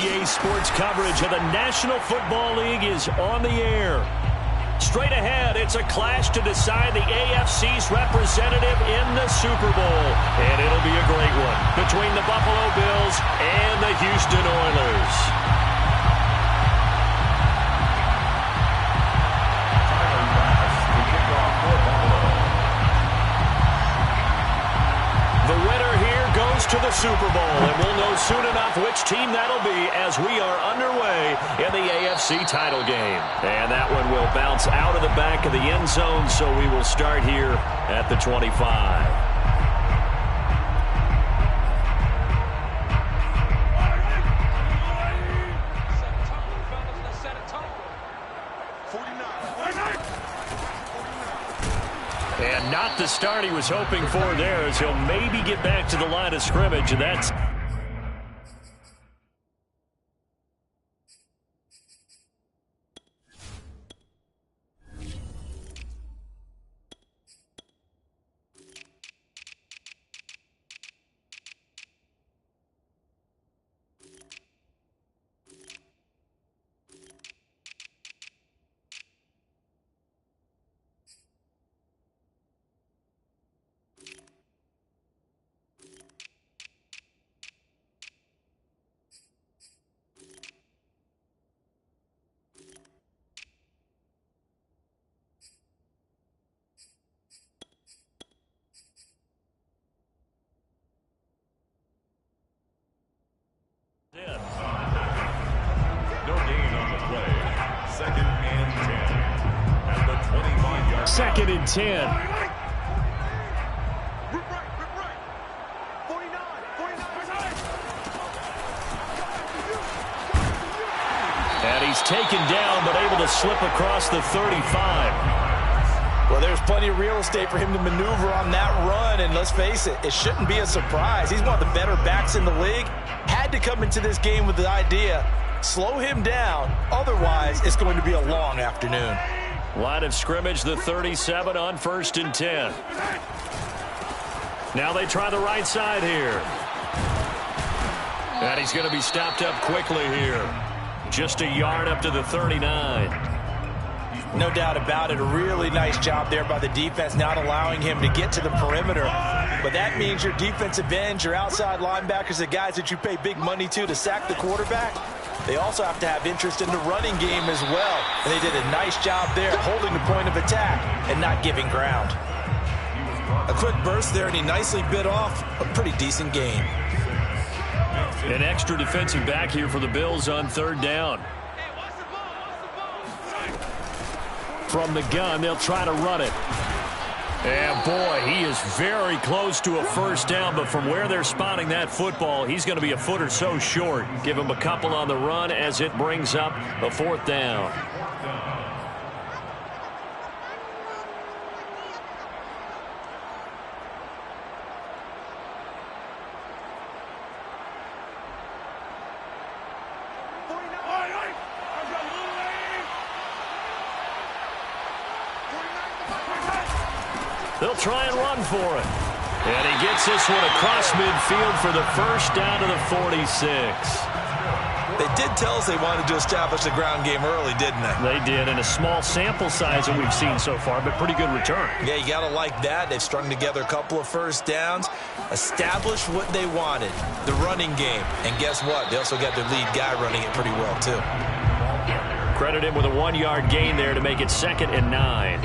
EA Sports coverage of the National Football League is on the air. Straight ahead, it's a clash to decide the AFC's representative in the Super Bowl. And it'll be a great one between the Buffalo Bills and the Houston Oilers. The winner here goes to the Super Bowl, and we'll know soon enough which team that'll be as we are underway in the AFC title game. And that one will bounce out of the back of the end zone, so we will start here at the 25. And not the start he was hoping for there, as he'll maybe get back to the line of scrimmage, and that's... Second and 10. And he's taken down, but able to slip across the 35. Well, there's plenty of real estate for him to maneuver on that run, and let's face it, it shouldn't be a surprise. He's one of the better backs in the league. Had to come into this game with the idea, slow him down, otherwise it's going to be a long afternoon. Line of scrimmage, the 37 on 1st and 10. Now they try the right side here. And he's going to be stopped up quickly here. Just a yard up to the 39. No doubt about it. A really nice job there by the defense, not allowing him to get to the perimeter. But that means your defensive ends, your outside linebackers, the guys that you pay big money to sack the quarterback, they also have to have interest in the running game as well. And they did a nice job there holding the point of attack and not giving ground. A quick burst there, and he nicely bit off a pretty decent gain. An extra defensive back here for the Bills on 3rd down. From the gun, they'll try to run it. And boy, he is very close to a 1st down, but from where they're spotting that football, he's going to be a foot or so short. Give him a couple on the run as it brings up a 4th down. They'll try and run for it. And he gets this one across midfield for the 1st down to the 46. They did tell us they wanted to establish the ground game early, didn't they? They did, and a small sample size that we've seen so far, but pretty good return. Yeah, you got to like that. They've strung together a couple of 1st downs, established what they wanted, the running game. And guess what? They also got their lead guy running it pretty well, too. Credit him with a 1-yard gain there to make it 2nd and 9.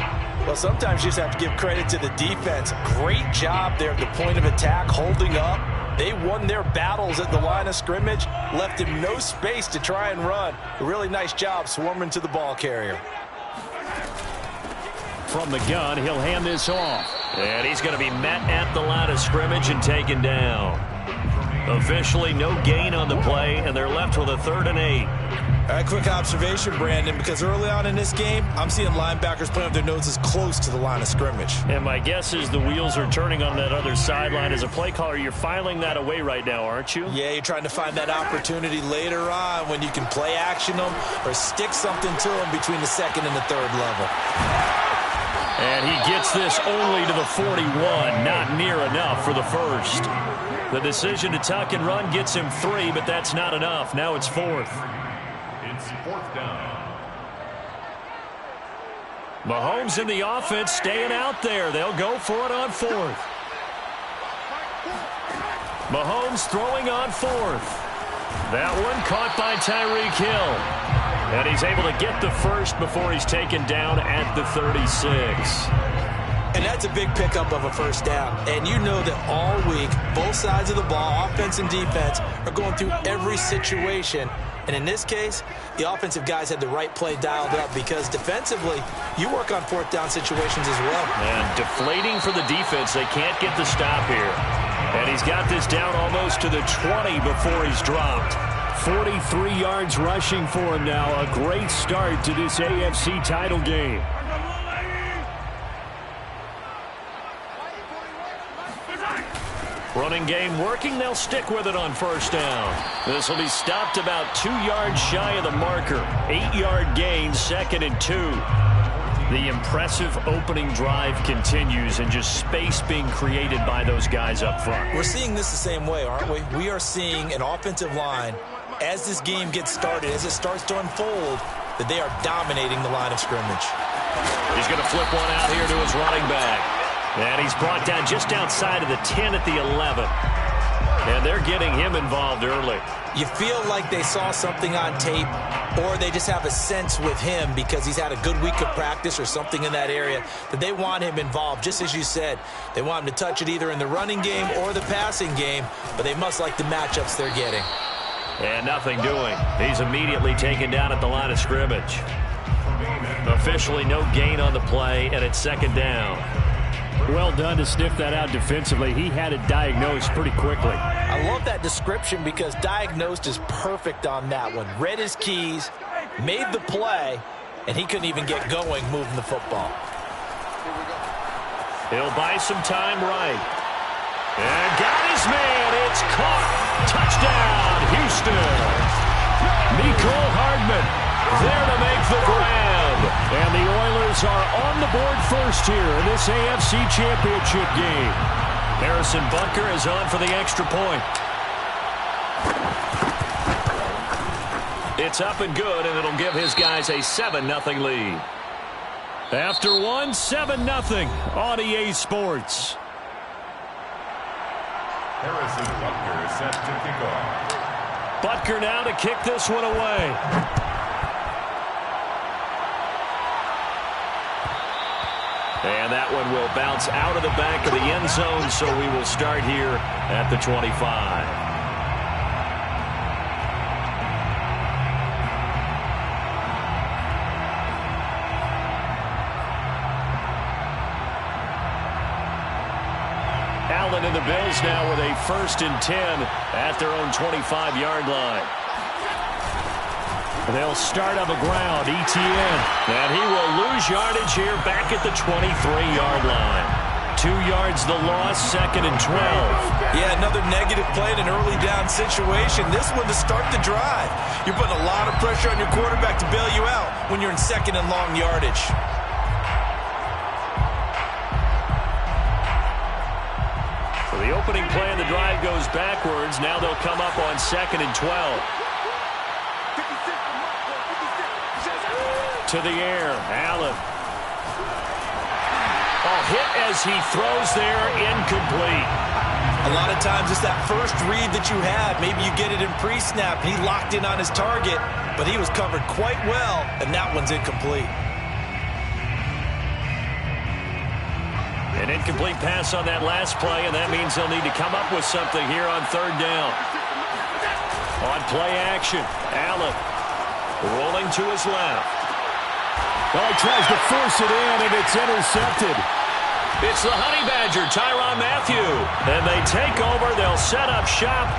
Well, sometimes you just have to give credit to the defense. Great job there at the point of attack, holding up. They won their battles at the line of scrimmage, left him no space to try and run. A really nice job swarming to the ball carrier. From the gun, he'll hand this off. And he's going to be met at the line of scrimmage and taken down. Officially no gain on the play, and they're left with a 3rd and 8. All right, quick observation, Brandon, because early on in this game, I'm seeing linebackers putting up their noses close to the line of scrimmage. And my guess is the wheels are turning on that other sideline. As a play caller, you're filing that away right now, aren't you? Yeah, you're trying to find that opportunity later on when you can play action them or stick something to them between the 2nd and the 3rd level. And he gets this only to the 41, not near enough for the 1st. The decision to tuck and run gets him 3, but that's not enough. Now it's 4th. It's 4th down. Mahomes and the offense staying out there. They'll go for it on 4th. Mahomes throwing on 4th. That one caught by Tyreek Hill. And he's able to get the first before he's taken down at the 36. And that's a big pickup of a first down. And you know that all week, both sides of the ball, offense and defense, are going through every situation. And in this case, the offensive guys had the right play dialed up because defensively, you work on 4th down situations as well. And deflating for the defense. They can't get the stop here. And he's got this down almost to the 20 before he's dropped. 43 yards rushing for him now. A great start to this AFC title game. Running game working. They'll stick with it on first down. This will be stopped about 2 yards shy of the marker. 8-yard gain, 2nd and 2. The impressive opening drive continues and just space being created by those guys up front. We're seeing this the same way, aren't we? We are seeing an offensive line, as this game gets started, as it starts to unfold, that they are dominating the line of scrimmage. He's going to flip one out here to his running back. And he's brought down just outside of the 10 at the 11. And they're getting him involved early. You feel like they saw something on tape, or they just have a sense with him because he's had a good week of practice or something in that area that they want him involved. Just as you said, they want him to touch it either in the running game or the passing game, but they must like the matchups they're getting. And nothing doing. He's immediately taken down at the line of scrimmage. Officially no gain on the play, and it's 2nd down. Well done to sniff that out defensively. He had it diagnosed pretty quickly. I love that description because diagnosed is perfect on that one. Read his keys, made the play, and he couldn't even get going moving the football. He'll buy some time right. And got his man. It's caught. Touchdown, Houston. Mecole Hardman there to make the grab. And the Oilers are on the board first here in this AFC Championship game. Harrison Butker is on for the extra point. It's up and good, and it'll give his guys a 7-0 lead. After one, 7-0 on EA Sports. Harrison Butker is set to kick off. Butker now to kick this one away. And that one will bounce out of the back of the end zone, so we will start here at the 25. Allen and the Bills now with a 1st and 10 at their own 25-yard line. They'll start on the ground, ETN. And he will lose yardage here back at the 23-yard line. 2 yards the loss, 2nd and 12. Yeah, another negative play in an early down situation. This one to start the drive. You're putting a lot of pressure on your quarterback to bail you out when you're in 2nd and long yardage. So the opening play of the drive goes backwards. Now they'll come up on 2nd and 12. To the air, Allen. Hit as he throws there, incomplete. A lot of times it's that first read that you have. Maybe you get it in pre-snap. He locked in on his target, but he was covered quite well, and that one's incomplete. An incomplete pass on that last play, and that means they'll need to come up with something here on 3rd down. On play action, Allen rolling to his left. Well, he tries to force it in, and it's intercepted. It's the Honey Badger, Tyrann Mathieu. And they take over. They'll set up shop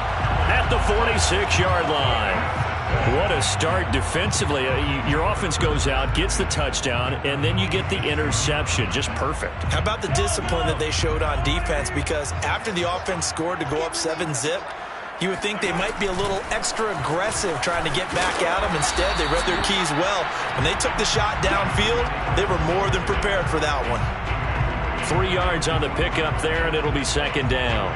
at the 46-yard line. What a start defensively. Your offense goes out, gets the touchdown, and then you get the interception. Just perfect. How about the discipline that they showed on defense? Because after the offense scored to go up 7-zip, you would think they might be a little extra aggressive trying to get back at them. Instead, they read their keys well. When they took the shot downfield, they were more than prepared for that one. 3 yards on the pickup there, and it'll be 2nd down.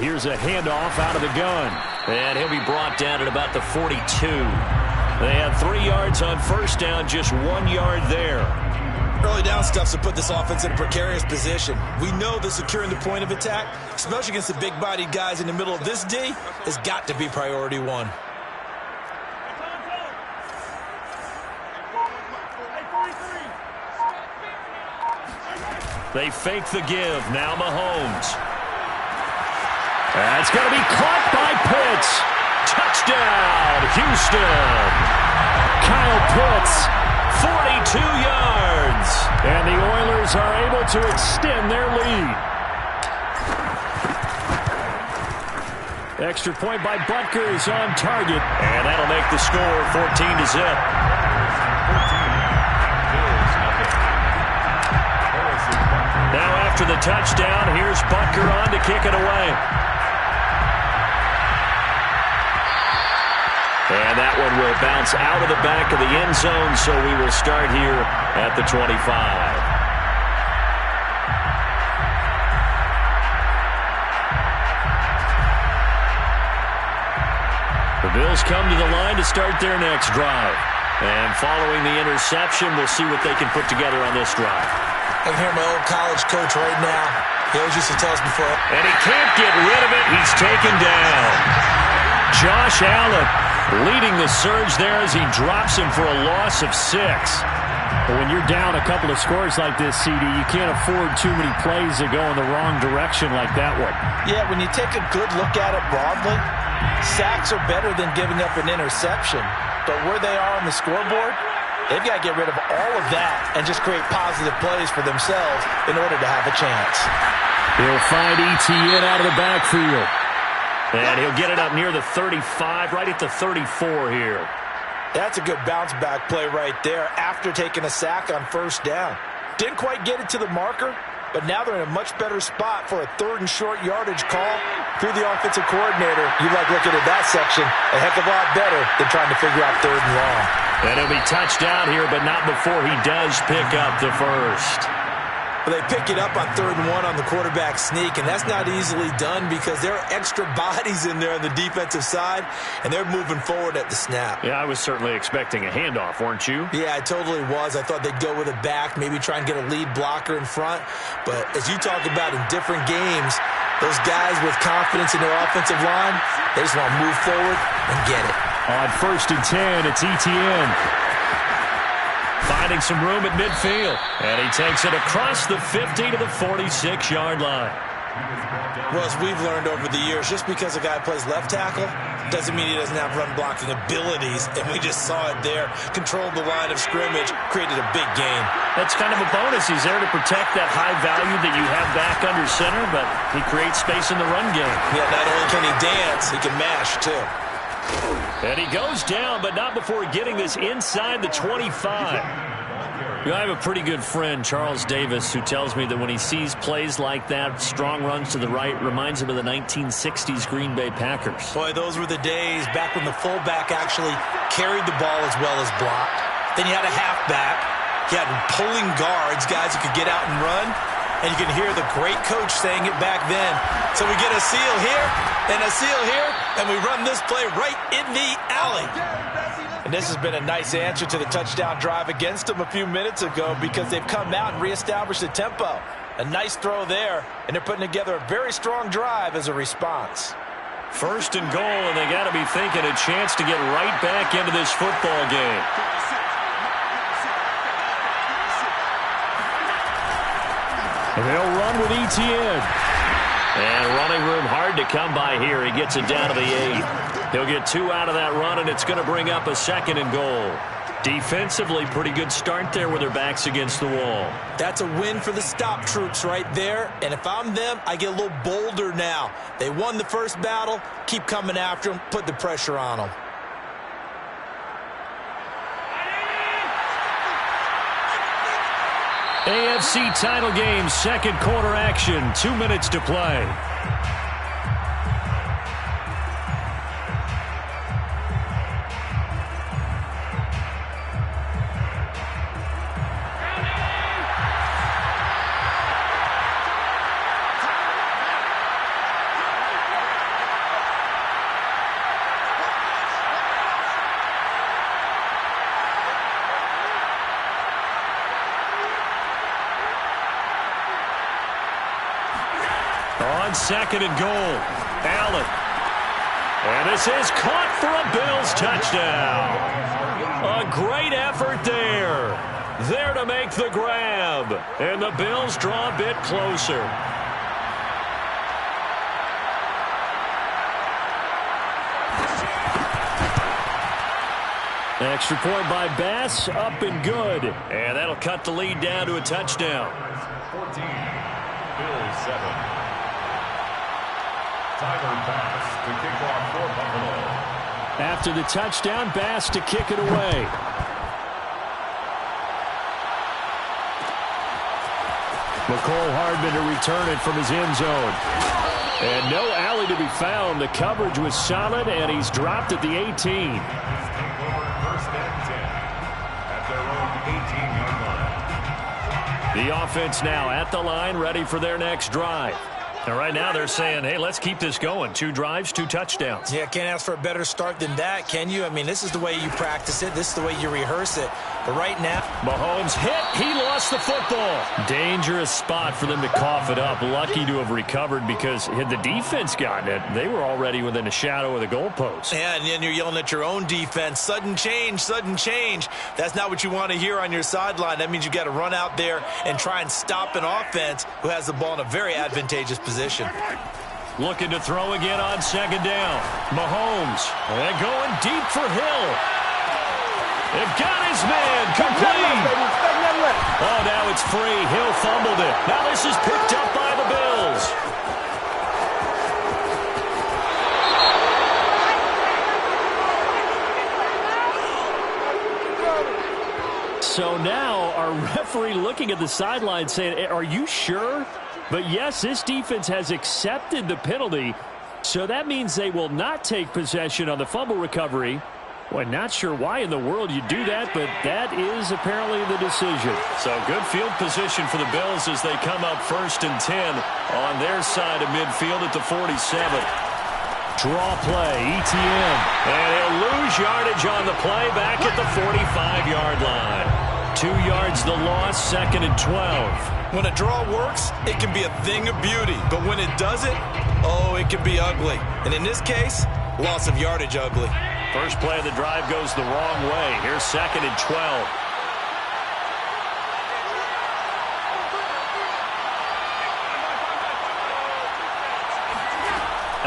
here's a handoff out of the gun. And he'll be brought down at about the 42. They had 3 yards on first down, just 1 yard there. Early down stuff's to put this offense in a precarious position. We know that securing the point of attack, especially against the big-bodied guys in the middle of this D, has got to be priority one. They fake the give. Now Mahomes. That's going to be caught by Pitts. Touchdown, Houston. Kyle Pitts, 42 yards. And the Oilers are able to extend their lead. Extra point by Butker is on target. And that'll make the score 14-0. Now after the touchdown, here's Butker on to kick it away. And that one will bounce out of the back of the end zone, so we will start here at the 25. The Bills come to the line to start their next drive. And following the interception, we'll see what they can put together on this drive. I can hear my old college coach right now. He always used to tell us before. And he can't get rid of it. He's taken down. Josh Allen leading the surge there as he drops him for a loss of 6. But when you're down a couple of scores like this, CD, you can't afford too many plays that go in the wrong direction like that one. Yeah, when you take a good look at it broadly, sacks are better than giving up an interception. But where they are on the scoreboard, they've got to get rid of all of that and just create positive plays for themselves in order to have a chance. He'll find ETN out of the backfield. And he'll get it up near the 35, right at the 34 here. That's a good bounce-back play right there after taking a sack on first down. Didn't quite get it to the marker, but now they're in a much better spot for a 3rd and short yardage call. Through the offensive coordinator, you like looking at that section a heck of a lot better than trying to figure out 3rd and long. And he'll be touched down here, but not before he does pick up the first. But they pick it up on 3rd and 1 on the quarterback sneak, and that's not easily done because there are extra bodies in there on the defensive side, and they're moving forward at the snap. Yeah, I was certainly expecting a handoff, weren't you? Yeah, I totally was. I thought they'd go with a back, maybe try and get a lead blocker in front. But as you talk about in different games, those guys with confidence in their offensive line, they just want to move forward and get it. On 1st and 10, it's ETN. Finding some room at midfield. And he takes it across the 50 to the 46-yard line. Well, as we've learned over the years, just because a guy plays left tackle doesn't mean he doesn't have run-blocking abilities. And we just saw it there. Controlled the line of scrimmage, created a big gain. That's kind of a bonus. He's there to protect that high value that you have back under center, but he creates space in the run game. Yeah, not only can he dance, he can mash, too. And he goes down, but not before getting this inside the 25. You know, I have a pretty good friend, Charles Davis, who tells me that when he sees plays like that, strong runs to the right, reminds him of the 1960s Green Bay Packers. Boy, those were the days back when the fullback actually carried the ball as well as blocked. Then you had a halfback. You had pulling guards, guys who could get out and run. And you can hear the great coach saying it back then. So we get a seal here and a seal here, and we run this play right in the alley. And this has been a nice answer to the touchdown drive against them a few minutes ago because they've come out and reestablished the tempo. A nice throw there, and they're putting together a very strong drive as a response. 1st and goal, and they got to be thinking a chance to get right back into this football game. And they'll run with ETN. And running room hard to come by here. He gets it down to the 8. He'll get 2 out of that run, and it's going to bring up a 2nd and goal. Defensively, pretty good start there with their backs against the wall. That's a win for the stop troops right there. And if I'm them, I get a little bolder now. They won the first battle. Keep coming after them. Put the pressure on them. AFC title game, 2nd quarter action. 2 minutes to play. on 2nd and goal. Allen. And this is caught for a Bills touchdown. A great effort there. There to make the grab. And the Bills draw a bit closer. Extra point by Bass, up and good. And that'll cut the lead down to a touchdown. 14, Bills 7. Tyler Bass to kick off for Buffalo. After the touchdown, Bass to kick it away. McCole Hardman to return it from his end zone. And no alley to be found. The coverage was solid, and he's dropped at the 18. The offense now at the line, ready for their next drive. And right now they're saying, hey, let's keep this going. 2 drives, 2 touchdowns. Yeah, can't ask for a better start than that, can you? I mean, this is the way you practice it. This is the way you rehearse it. But right now, Mahomes hit. He lost the football. Dangerous spot for them to cough it up. Lucky to have recovered because had the defense gotten it, they were already within a shadow of the goalpost. yeah, and then you're yelling at your own defense. Sudden change, sudden change. That's not what you want to hear on your sideline. That means you got to run out there and try and stop an offense who has the ball in a very advantageous position. Looking to throw again on 2nd down. Mahomes. And going deep for Hill. They've got his man complete. Oh, now it's free. Hill fumbled it. Now this is picked up by the Bills. So now our referee looking at the sideline saying, are you sure? But yes, this defense has accepted the penalty, so that means they will not take possession on the fumble recovery. Well, not sure why in the world you do that, but that is apparently the decision. So good field position for the Bills as they come up 1st and 10 on their side of midfield at the 47. Draw play, ETN. And he'll lose yardage on the play back at the 45-yard line. 2 yards the loss, 2nd and 12. When a draw works, it can be a thing of beauty. But when it doesn't, oh, it can be ugly. And in this case, loss of yardage ugly. First play of the drive goes the wrong way. Here's 2nd and 12.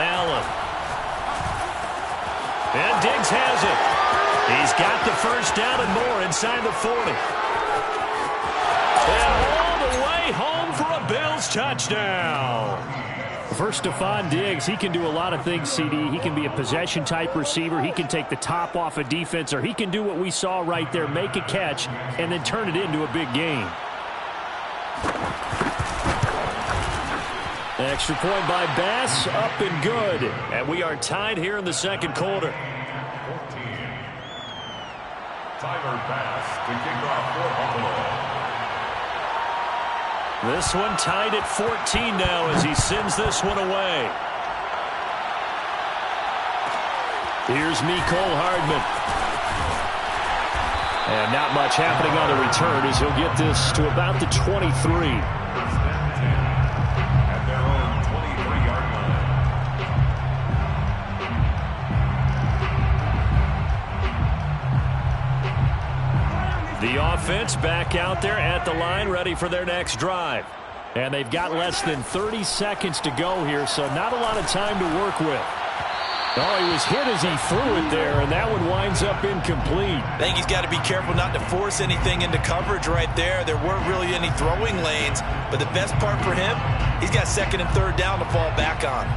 Allen. And Diggs has it. He's got the first down and more inside the 40. And all the way home for a Bills touchdown. For Stephon Diggs, he can do a lot of things, CD. He can be a possession-type receiver. He can take the top off a defense, or he can do what we saw right there, make a catch, and then turn it into a big game. Extra point by Bass, up and good. And we are tied here in the 2nd quarter. 14. Tyler Bass to kick off for Buffalo. This one tied at 14 now as he sends this one away. Here's Mecole Hardman. And not much happening on the return as he'll get this to about the 23. First and 10 at their own 23-yard line. The offense back out there at the line, ready for their next drive. And they've got less than 30 seconds to go here, so not a lot of time to work with. Oh, he was hit as he threw it there, and that one winds up incomplete. I think he's got to be careful not to force anything into coverage right there. There weren't really any throwing lanes, but the best part for him, he's got 2nd and 3rd down to fall back on.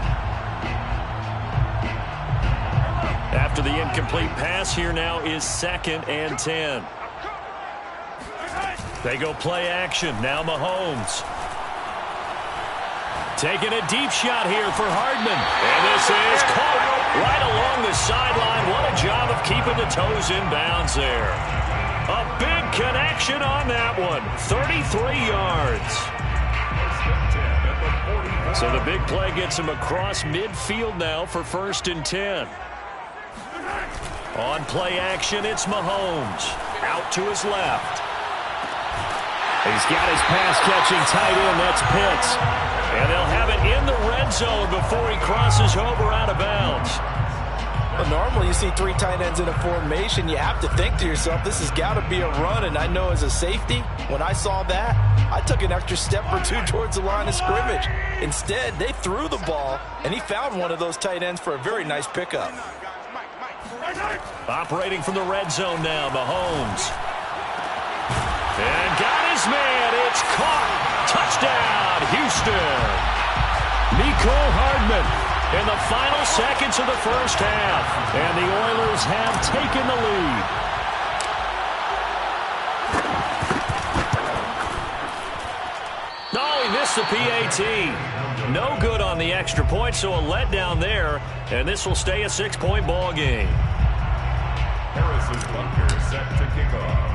After the incomplete pass, here now is 2nd and 10. They go play action. Now Mahomes. Taking a deep shot here for Hardman. And this is caught right along the sideline. What a job of keeping the toes in bounds there. A big connection on that one. 33 yards. So the big play gets him across midfield now for 1st and 10. On play action, it's Mahomes. Out to his left. He's got his pass-catching tight end. That's Pitts. And they'll have it in the red zone before he crosses over out of bounds. Well, normally you see 3 tight ends in a formation. You have to think to yourself, this has got to be a run. And I know as a safety, when I saw that, I took an extra step or 2 towards the line of scrimmage. Instead, they threw the ball, and he found one of those tight ends for a very nice pickup. Operating from the red zone now, Mahomes. And got his man. It's caught. Touchdown, Houston. Mecole Hardman in the final seconds of the first half. And the Oilers have taken the lead. Oh, he missed the PAT. No good on the extra point, so a letdown there. And this will stay a 6-point ball game. Harrison Butker set to kick off.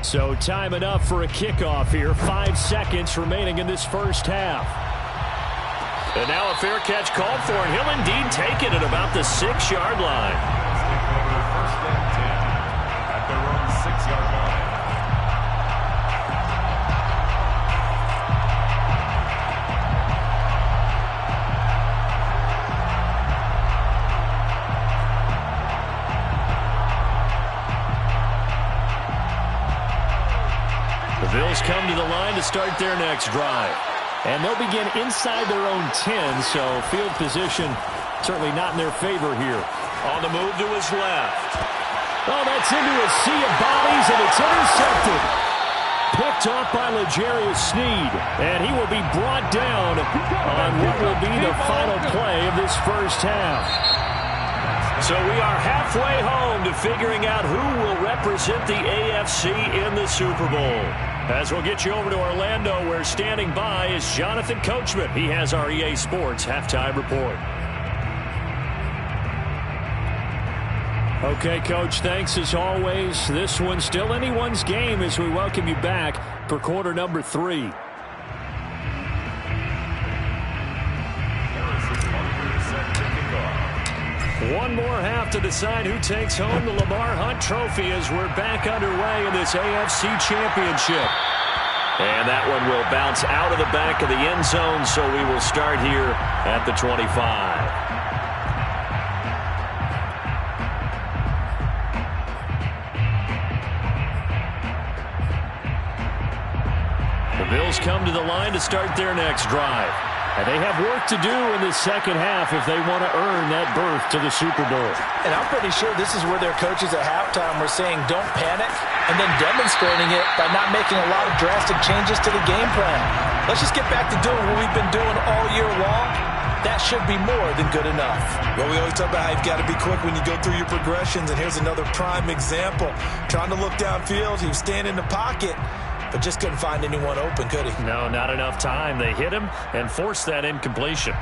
So time enough for a kickoff here. 5 seconds remaining in this first half. And now a fair catch called for, and he'll indeed take it at about the 6-yard line. First and 10 at their own 6-yard line. The Bills come to the line to start their next drive. And they'll begin inside their own 10, so field position certainly not in their favor here. On the move to his left. Oh, that's into a sea of bodies, and it's intercepted. Picked off by L'Jarius Sneed, and he will be brought down on what will be the final play of this first half. So we are halfway home to figuring out who will represent the AFC in the Super Bowl. As we'll get you over to Orlando, where standing by is Jonathan Coachman. He has our EA Sports halftime report. Okay, Coach, thanks as always. This one's still anyone's game as we welcome you back for quarter number 3. One more half to decide who takes home the Lamar Hunt Trophy as we're back underway in this AFC Championship. And that one will bounce out of the back of the end zone, so we will start here at the 25. The Bills come to the line to start their next drive. And they have work to do in the second half if they want to earn that berth to the Super Bowl. And I'm pretty sure this is where their coaches at halftime were saying don't panic, and then demonstrating it by not making a lot of drastic changes to the game plan. Let's just get back to doing what we've been doing all year long. That should be more than good enough. Well, we always talk about how you've got to be quick when you go through your progressions, and here's another prime example. Trying to look downfield, he was standing in the pocket, but just couldn't find anyone open, could he? No, not enough time. They hit him and forced that incompletion.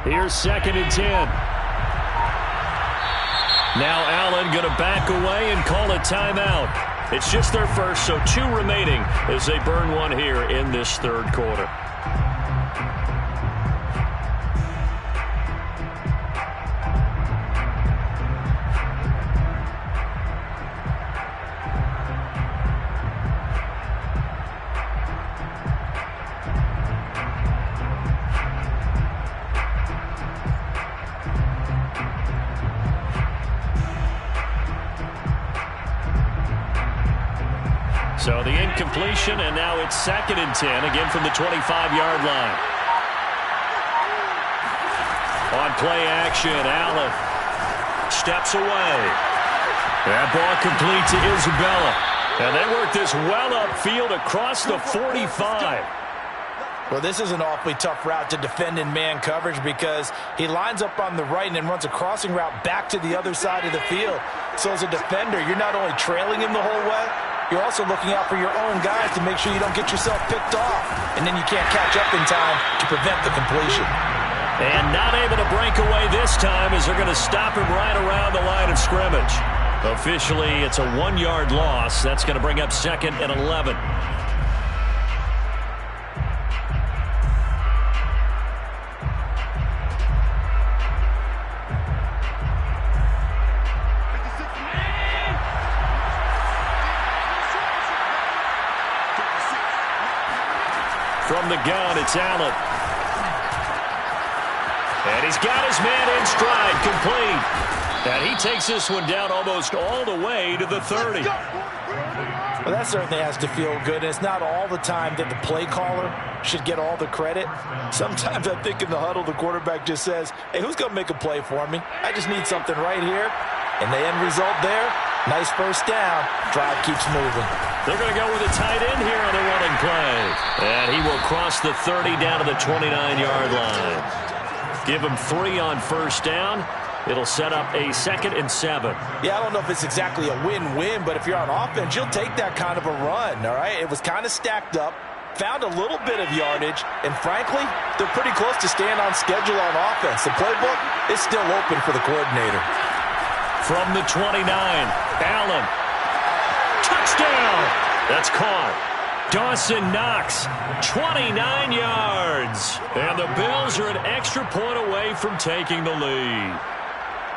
Here's 2nd and 10. Now Allen going to back away and call a timeout. It's just their first, so 2 remaining as they burn one here in this third quarter. So the incompletion, and now it's 2nd and 10, again from the 25-yard line. On play action, Allen steps away. That ball complete to Isabella. And they work this well upfield across the 45. Well, this is an awfully tough route to defend in man coverage because he lines up on the right and then runs a crossing route back to the other side of the field. So as a defender, you're not only trailing him the whole way, you're also looking out for your own guys to make sure you don't get yourself picked off. And then you can't catch up in time to prevent the completion. And not able to break away this time as they're going to stop him right around the line of scrimmage. Officially, it's a 1-yard loss. That's going to bring up 2nd and 11. From the gun, it's Allen. And he's got his man in stride, complete. And he takes this one down almost all the way to the 30. Well, that certainly has to feel good. And it's not all the time that the play caller should get all the credit. Sometimes I think in the huddle, the quarterback just says, hey, who's going to make a play for me? I just need something right here. And the end result there, nice first down. Drive keeps moving. They're going to go with a tight end here on the running play. And he will cross the 30 down to the 29-yard line. Give him 3 on first down. It'll set up a 2nd and 7. Yeah, I don't know if it's exactly a win-win, but if you're on offense, you'll take that kind of a run, all right? It was kind of stacked up, found a little bit of yardage, and frankly, they're pretty close to staying on schedule on offense. The playbook is still open for the coordinator. From the 29, Allen. Touchdown! That's caught. Dawson Knox, 29 yards. And the Bills are an extra point away from taking the lead.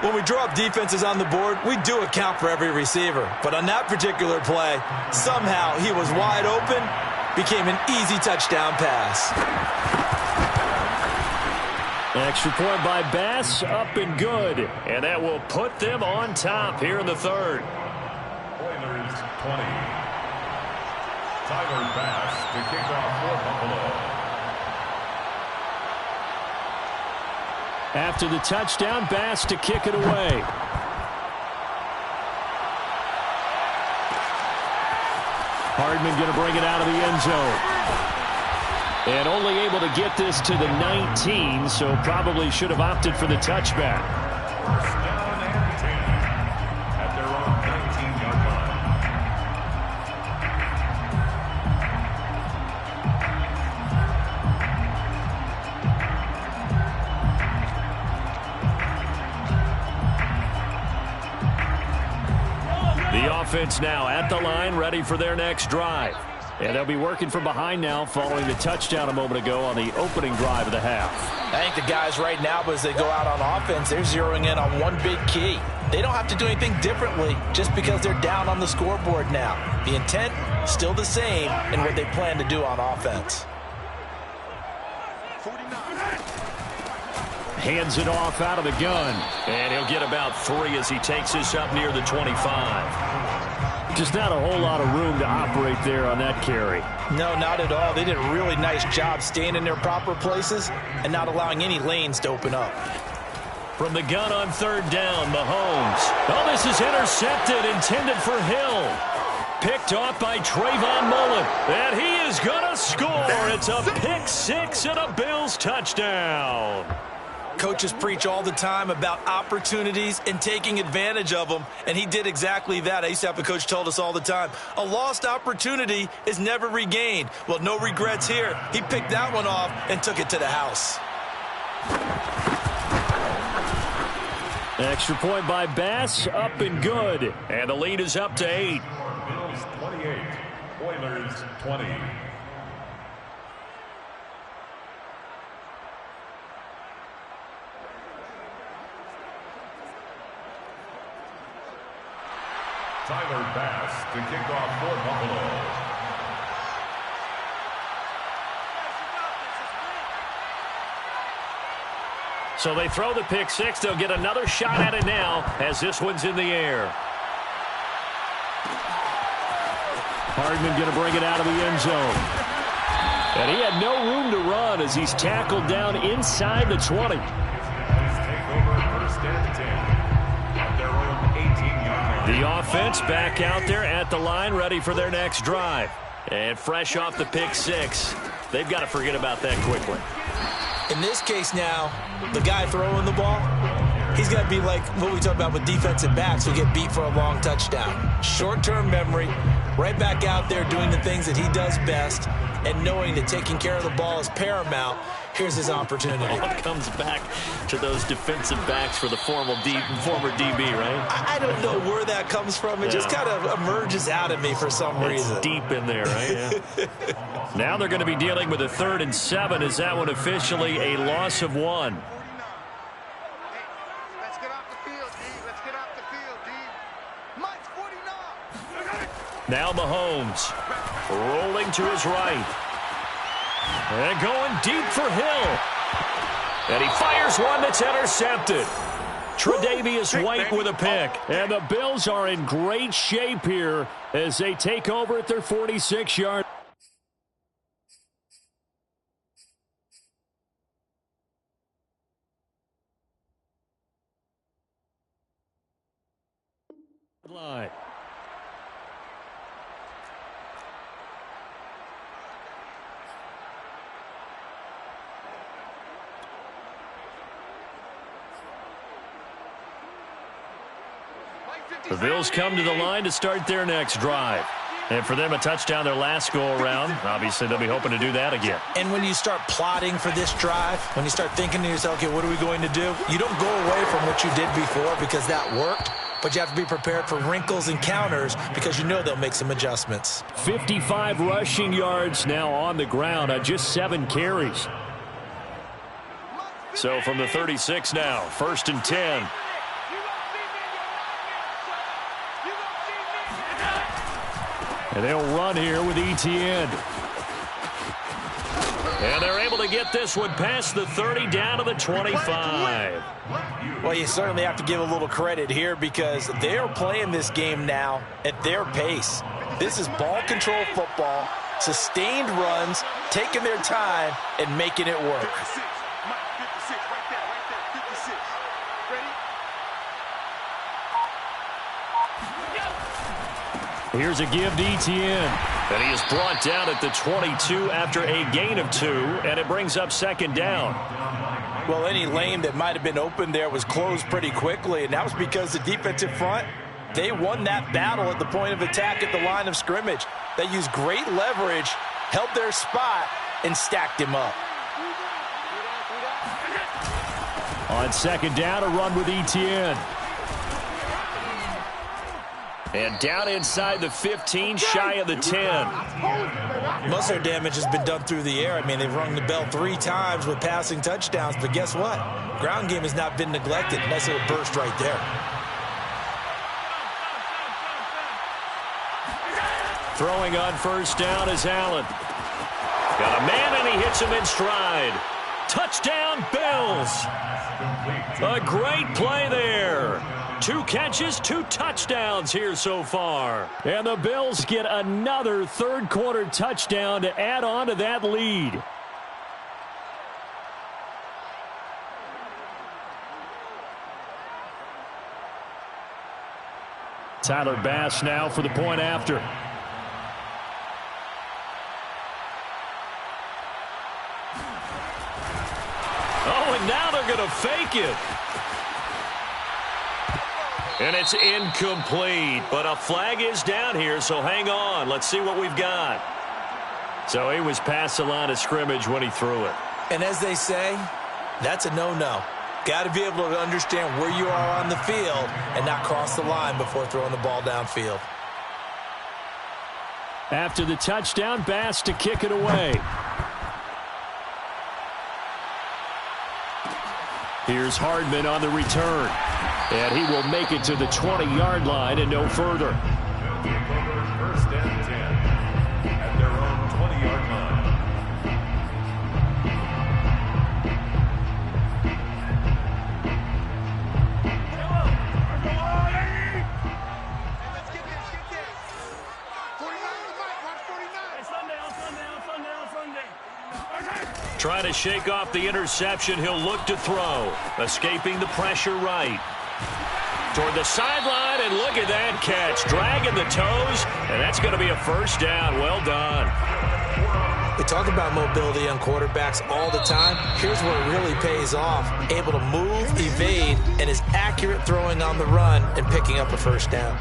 When we draw up defenses on the board, we do account for every receiver. But on that particular play, somehow he was wide open, became an easy touchdown pass. Extra point by Bass, up and good. And that will put them on top here in the 3rd. Oilers 20. Tyler Bass to kick off for Buffalo. After the touchdown, Bass to kick it away. Hardman going to bring it out of the end zone. And only able to get this to the 19, so probably should have opted for the touchback. First down and 10 at their own 19-yard line. The offense now at the line, ready for their next drive. And they'll be working from behind now following the touchdown a moment ago on the opening drive of the half. I think the guys right now, as they go out on offense, they're zeroing in on one big key. They don't have to do anything differently just because they're down on the scoreboard now. The intent, still the same in what they plan to do on offense. Hands it off out of the gun. And he'll get about 3 as he takes this up near the 25. Just not a whole lot of room to operate there on that carry. No, not at all. They did a really nice job staying in their proper places and not allowing any lanes to open up. From the gun on 3rd down, Mahomes. Oh, this is intercepted, intended for Hill. Picked off by Trayvon Mullen. And he is going to score. It's a pick 6 and a Bills touchdown. Coaches preach all the time about opportunities and taking advantage of them, and he did exactly that. I used to have a coach told us all the time, a lost opportunity is never regained. Well, no regrets here. He picked that one off and took it to the house. Extra point by Bass, up and good. And the lead is up to 8. Bills 28, Oilers 20. Tyler Bass to kick off for Buffalo. So they throw the pick 6. They'll get another shot at it now as this one's in the air. Hardman going to bring it out of the end zone. And he had no room to run as he's tackled down inside the 20. Take over first and 10 at their own 18-yard line. The offense back out there at the line, ready for their next drive. And fresh off the pick 6, they've got to forget about that quickly. In this case now, the guy throwing the ball, he's got to be like what we talk about with defensive backs who get beat for a long touchdown. Short-term memory, right back out there doing the things that he does best, and knowing that taking care of the ball is paramount. Here's his opportunity. All comes back to those defensive backs for the former DB, right? I don't know where that comes from. It just kind of emerges out of me for some reason. It's deep in there, right? Yeah. Now they're going to be dealing with a 3rd and 7. Is that one officially a loss of 1? Let's get off the field, D. Let's get off the field, D. Mike's 49. Now Mahomes rolling to his right. And going deep for Hill. And he fires one that's intercepted. Tre'Davious White with a pick. And the Bills are in great shape here as they take over at their 46-yard. line. The Bills come to the line to start their next drive. And for them, a touchdown their last go-around. Obviously, they'll be hoping to do that again. And when you start plotting for this drive, when you start thinking to yourself, okay, what are we going to do? You don't go away from what you did before because that worked, but you have to be prepared for wrinkles and counters because you know they'll make some adjustments. 55 rushing yards now on the ground on just 7 carries. So from the 36 now, 1st and 10. And they'll run here with Etienne. And they're able to get this one past the 30 down to the 25. Well, you certainly have to give a little credit here because they're playing this game now at their pace. This is ball control football, sustained runs, taking their time, and making it work. Here's a give to Etienne. And he is brought down at the 22 after a gain of 2, and it brings up 2nd down. Well, any lane that might have been open there was closed pretty quickly, and that was because the defensive front, they won that battle at the point of attack at the line of scrimmage. They used great leverage, held their spot, and stacked him up. On 2nd down, a run with Etienne. And down inside the 15, shy of the 10. Most of their damage has been done through the air. I mean, they've rung the bell 3 times with passing touchdowns, but guess what? Ground game has not been neglected. Nice little burst right there. Throwing on 1st down is Allen. Got a man, and he hits him in stride. Touchdown, Bills. A great play there. 2 catches, 2 touchdowns here so far. And the Bills get another 3rd quarter touchdown to add on to that lead. Tyler Bass now for the point after. Oh, and now they're going to fake it. And it's incomplete, but a flag is down here, so hang on. Let's see what we've got. So he was past the line of scrimmage when he threw it. And as they say, that's a no-no. Got to be able to understand where you are on the field and not cross the line before throwing the ball downfield. After the touchdown, Bass to kick it away. Here's Hardman on the return. And he will make it to the 20-yard line and no further. 1st and 10 at their own 20-yard line. Let's get this. 49 on the mic. Watch 49. Trying to shake off the interception. He'll look to throw. Escaping the pressure right. Toward the sideline, and look at that catch. Dragging the toes, and that's going to be a 1st down. Well done. We talk about mobility on quarterbacks all the time. Here's where it really pays off. Able to move, evade, and is accurate throwing on the run and picking up a 1st down.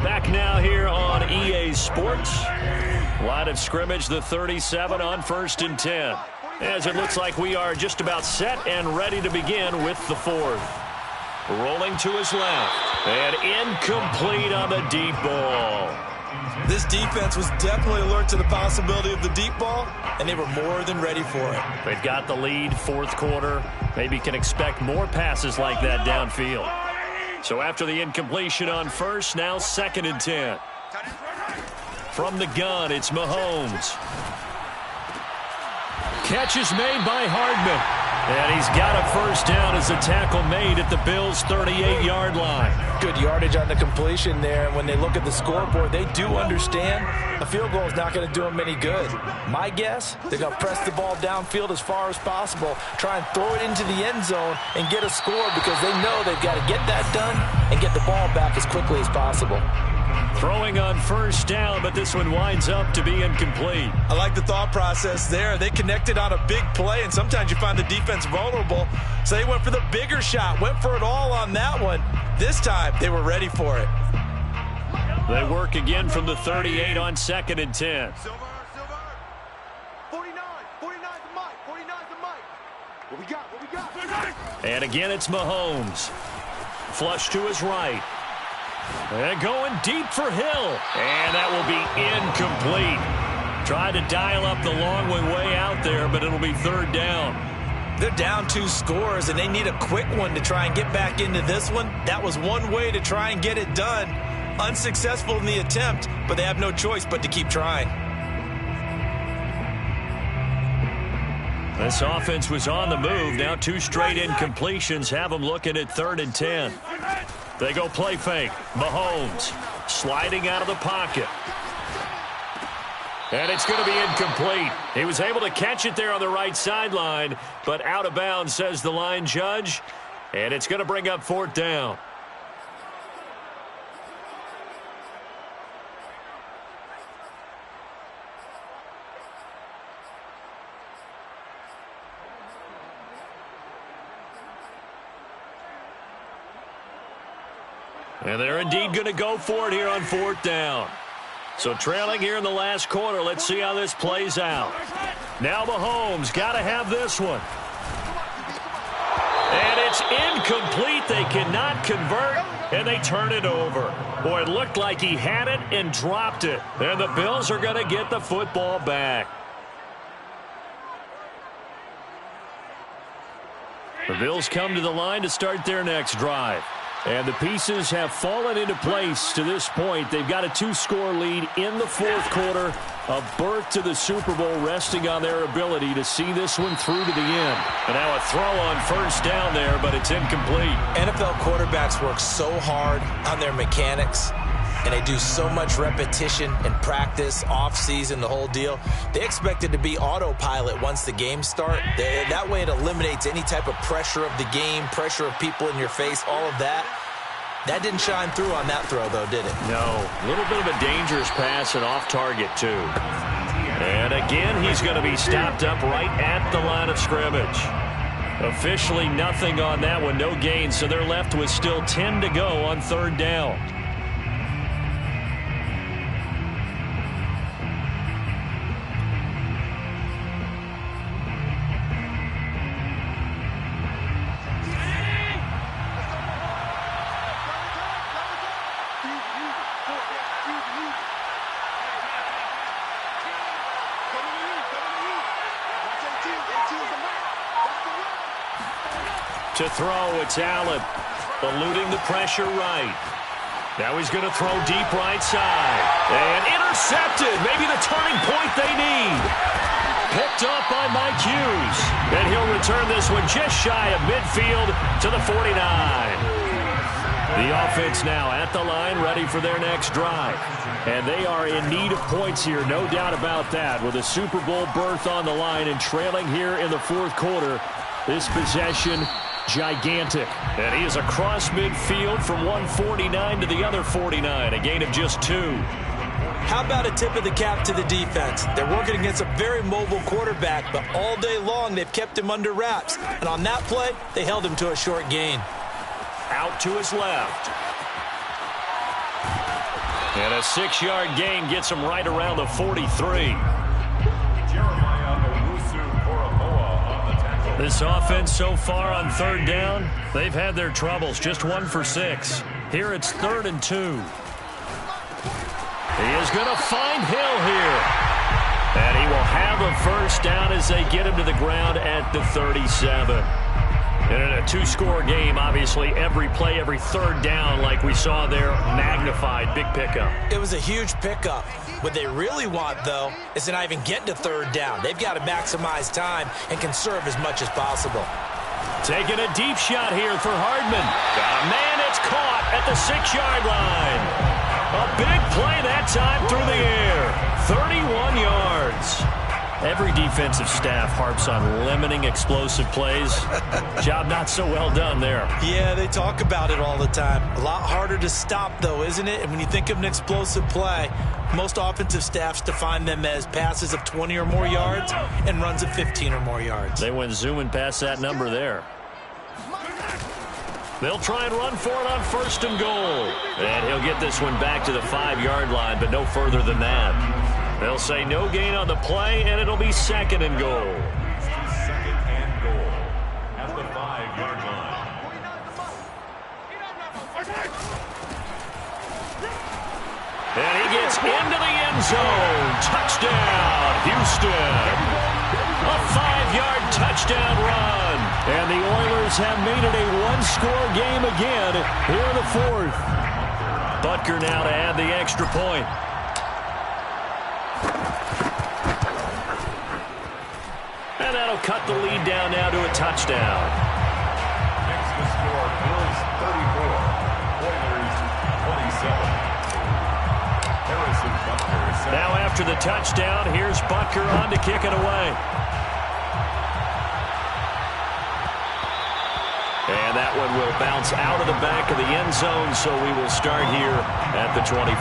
Back now here on EA Sports. Line of scrimmage, the 37 on 1st and 10. As it looks like we are just about set and ready to begin with the 4th. Rolling to his left. And incomplete on the deep ball. This defense was definitely alert to the possibility of the deep ball, and they were more than ready for it. They've got the lead, 4th quarter. Maybe can expect more passes like that downfield. So after the incompletion on 1st, now 2nd and 10. From the gun, it's Mahomes. catch is made by Hardman. And he's got a first down as a tackle made at the Bills' 38-yard line. Good yardage on the completion there. And when they look at the scoreboard, they do understand a field goal is not going to do them any good. My guess, they're going to press the ball downfield as far as possible, try and throw it into the end zone and get a score because they know they've got to get that done and get the ball back as quickly as possible. Throwing on first down, but this one winds up to be incomplete. I like the thought process there. They connected on a big play, and sometimes you find the defense vulnerable. So they went for the bigger shot, went for it all on that one. This time, they were ready for it. They work again from the 38 on 2nd and 10. Silver. 49. 49's the mic. 49's the mic. What we got? And again, it's Mahomes. Flush to his right. And going deep for Hill. And that will be incomplete. Tried to dial up the long way out there, but it'll be 3rd down. They're down 2 scores, and they need a quick one to try and get back into this one. That was one way to try and get it done. Unsuccessful in the attempt, but they have no choice but to keep trying. This offense was on the move. Now 2 straight incompletions have them looking at 3rd and 10. They go play fake. Mahomes sliding out of the pocket. And it's going to be incomplete. He was able to catch it there on the right sideline, but out of bounds, says the line judge. And it's going to bring up 4th down. And they're indeed going to go for it here on 4th down. So trailing here in the last quarter. Let's see how this plays out. Now Mahomes got to have this one. And it's incomplete. They cannot convert, and they turn it over. Boy, it looked like he had it and dropped it. And the Bills are going to get the football back. The Bills come to the line to start their next drive. And the pieces have fallen into place to this point. They've got a 2-score lead in the 4th quarter. A berth to the Super Bowl resting on their ability to see this one through to the end. And now a throw on first down there, but it's incomplete. NFL quarterbacks work so hard on their mechanics, and they do so much repetition and practice, off-season, the whole deal. They expect it to be autopilot once the games start. That way it eliminates any type of pressure of the game, pressure of people in your face, all of that. That didn't shine through on that throw, though, did it? No. A little bit of a dangerous pass and off target, too. And again, he's going to be stopped up right at the line of scrimmage. Officially nothing on that one, no gain, so they're left with still 10 to go on 3rd down. To throw, it's Allen, eluding the pressure right. Now he's going to throw deep right side. And intercepted, maybe the turning point they need. Picked up by Mike Hughes. And he'll return this one just shy of midfield to the 49. The offense now at the line, ready for their next drive. And they are in need of points here, no doubt about that, with a Super Bowl berth on the line and trailing here in the 4th quarter. This possession gigantic. And he is across midfield from 149 to the other 49, a gain of just 2. How about a tip of the cap to the defense? They're working against a very mobile quarterback, but all day long they've kept him under wraps. And on that play, they held him to a short gain. Out to his left. And a 6-yard gain gets him right around the 43. This offense so far on 3rd down, they've had their troubles. Just 1 for 6. Here it's 3rd and 2. He is going to find Hill here. And he will have a first down as they get him to the ground at the 37. And in a two-score game, obviously, every play, every third down, like we saw there, magnified. Big pickup. It was a huge pickup. What they really want, though, is to not even get to third down. They've got to maximize time and conserve as much as possible. Taking a deep shot here for Hardman. Got a man, it's caught at the 6-yard line. A big play that time through the air. 31 yards. Every defensive staff harps on limiting explosive plays. Job not so well done there. Yeah, they talk about it all the time. A lot harder to stop, though, isn't it? And when you think of an explosive play, most offensive staffs define them as passes of 20 or more yards and runs of 15 or more yards. They went zooming past that number there. They'll try and run for it on 1st and goal. And he'll get this one back to the 5-yard line, but no further than that. They'll say no gain on the play, and it'll be 2nd and goal. 2nd and goal at the 5-yard line. And he gets into the end zone. Touchdown, Houston. A 5-yard touchdown run. And the Oilers have made it a one-score game again here in the 4th. Butker now to add the extra point. And that'll cut the lead down now to a touchdown. Next to score, Bills 34, Oilers 27. Harrison Butker is set. Now after the touchdown, here's Butker on to kick it away. And that one will bounce out of the back of the end zone, so we will start here at the 25.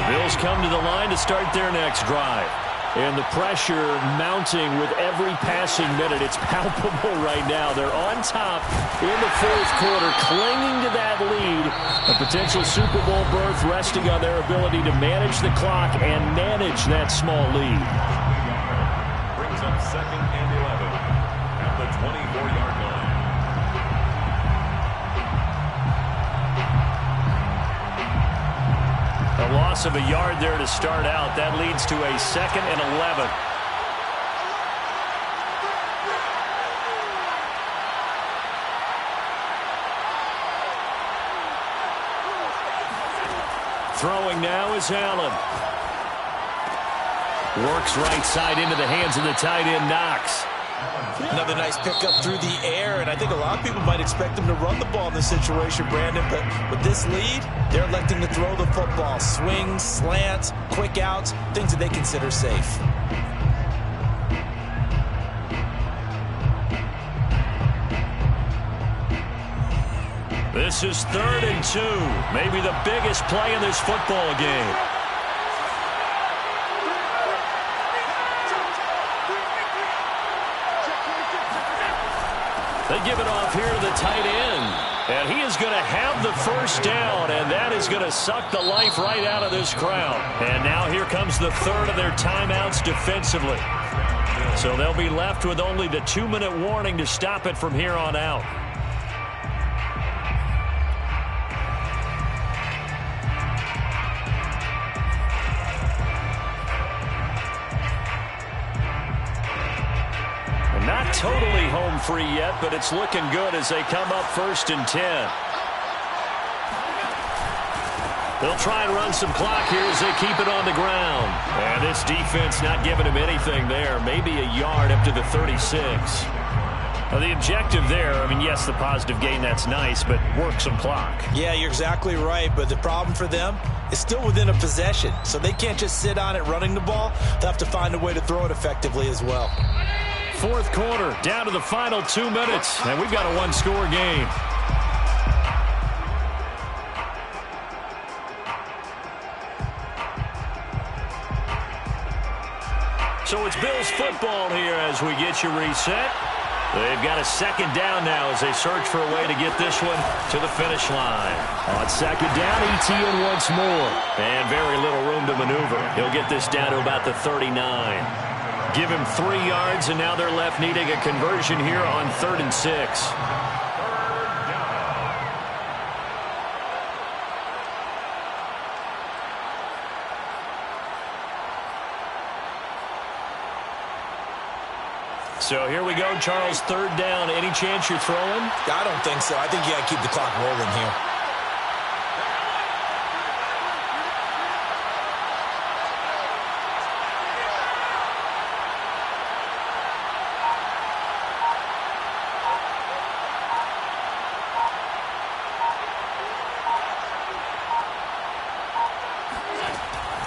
Bills come to the line to start their next drive. And the pressure mounting with every passing minute. It's palpable right now. They're on top in the 4th quarter, clinging to that lead. A potential Super Bowl berth resting on their ability to manage the clock and manage that small lead. Brings up 2nd and 11 at the 24-yard line. A loss of a yard there to start out. That leads to a 2nd and 11. Throwing now is Allen. Works right side into the hands of the tight end, Knox. Another nice pickup through the air, and I think a lot of people might expect him to run the ball in this situation, Brandon, but with this lead, they're electing to throw the football. Swings, slants, quick outs, things that they consider safe. This is 3rd and 2. Maybe the biggest play in this football game. They give it off here to the tight end. And he is going to have the first down, and that is going to suck the life right out of this crowd. And now here comes the 3rd of their timeouts defensively. So they'll be left with only the 2-minute warning to stop it from here on out. Not totally home free yet, but it's looking good as they come up 1st and 10. They'll try and run some clock here as they keep it on the ground. And this defense not giving him anything there. Maybe a yard up to the 36. Now the objective there, I mean, yes, the positive gain, that's nice, but work some clock. Yeah, you're exactly right, but the problem for them is still within a possession. So they can't just sit on it running the ball. They'll have to find a way to throw it effectively as well. 4th quarter, down to the final 2 minutes, and we've got a one-score game. So it's Bills football here as we get you reset. They've got a 2nd down now as they search for a way to get this one to the finish line. On 2nd down, ETN once more. And very little room to maneuver. He'll get this down to about the 39. Give him 3 yards, and now they're left needing a conversion here on 3rd and 6. So here we go, Charles, third down. Any chance you're throwing? I don't think so. I think you got to keep the clock rolling here.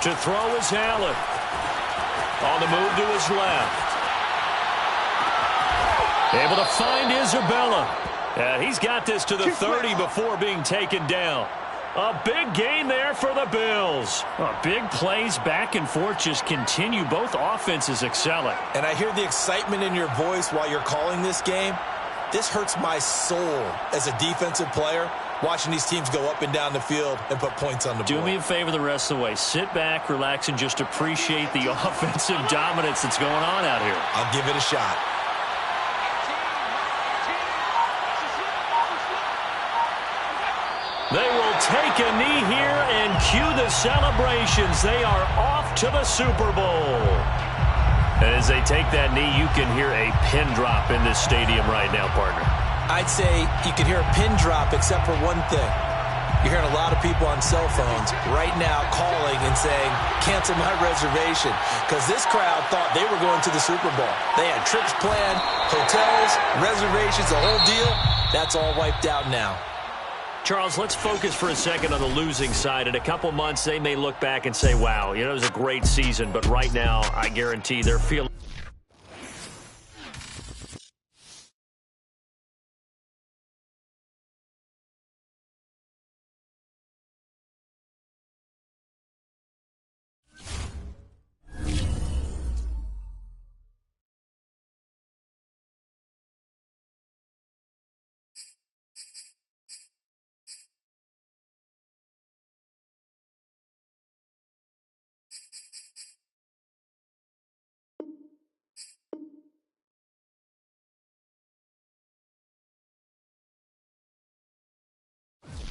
To throw is Allen. On the move to his left. Able to find Isabella. And he's got this to the 30 before being taken down. A big gain there for the Bills. Big plays back and forth just continue. Both offenses excelling. And I hear the excitement in your voice while you're calling this game. This hurts my soul as a defensive player, watching these teams go up and down the field and put points on the board. Do me a favor the rest of the way. Sit back, relax, and just appreciate the offensive dominance that's going on out here. I'll give it a shot. They will take a knee here and cue the celebrations. They are off to the Super Bowl. And as they take that knee, you can hear a pin drop in this stadium right now, partner. I'd say you can hear a pin drop except for one thing. You're hearing a lot of people on cell phones right now calling and saying, cancel my reservation, because this crowd thought they were going to the Super Bowl. They had trips planned, hotels, reservations, the whole deal. That's all wiped out now. Charles, let's focus for a second on the losing side. In a couple months, they may look back and say, wow, it was a great season. But right now, I guarantee they're feeling